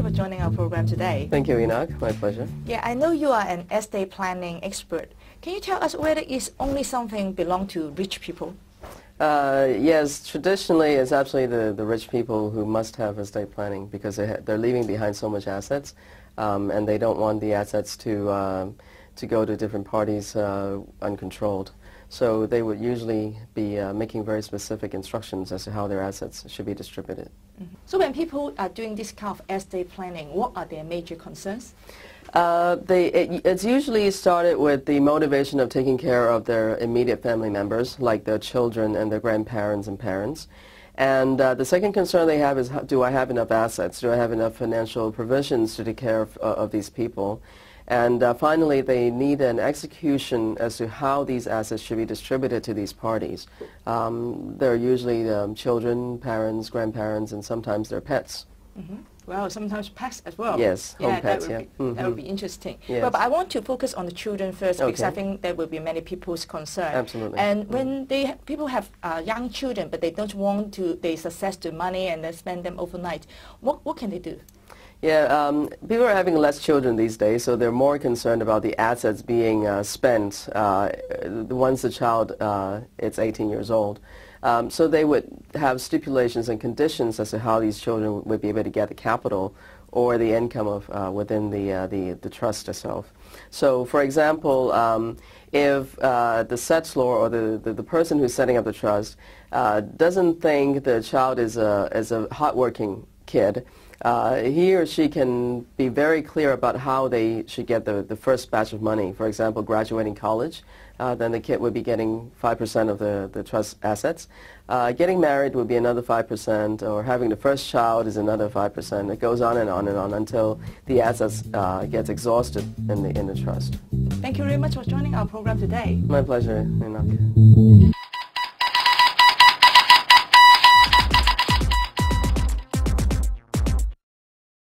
for joining our program today. Thank you, Enoch. My pleasure. Yeah, I know you are an estate planning expert. Can you tell us whether it's only something belong to rich people? Yes, traditionally it's absolutely the rich people who must have estate planning because they're leaving behind so much assets, and they don't want the assets to go to different parties uncontrolled. So they would usually be making very specific instructions as to how their assets should be distributed. Mm-hmm. So when people are doing this kind of estate planning, what are their major concerns? It's usually started with the motivation of taking care of their immediate family members, like their children and their grandparents and parents. And the second concern they have is, do I have enough assets? Do I have enough financial provisions to take care of these people? And finally, they need an execution as to how these assets should be distributed to these parties. They're usually children, parents, grandparents, and sometimes their pets. Mm-hmm. Well, sometimes pets as well. Yes, home pets, that would be interesting. Yes. But I want to focus on the children first because I think that will be many people's concern. Absolutely. And when people have young children, but they don't want to, they success the money and then spend them overnight, what can they do? Yeah, people are having less children these days, so they're more concerned about the assets being spent once the child is 18 years old. So they would have stipulations and conditions as to how these children would be able to get the capital or the income of within the trust itself. So, for example, if the settlor or the person who's setting up the trust doesn't think the child is a hardworking kid, he or she can be very clear about how they should get the first batch of money. For example, graduating college, then the kid would be getting 5% of the trust assets. Getting married would be another 5%, or having the first child is another 5%. It goes on and on and on until the assets gets exhausted in the trust. Thank you very much for joining our program today. My pleasure, Enoch.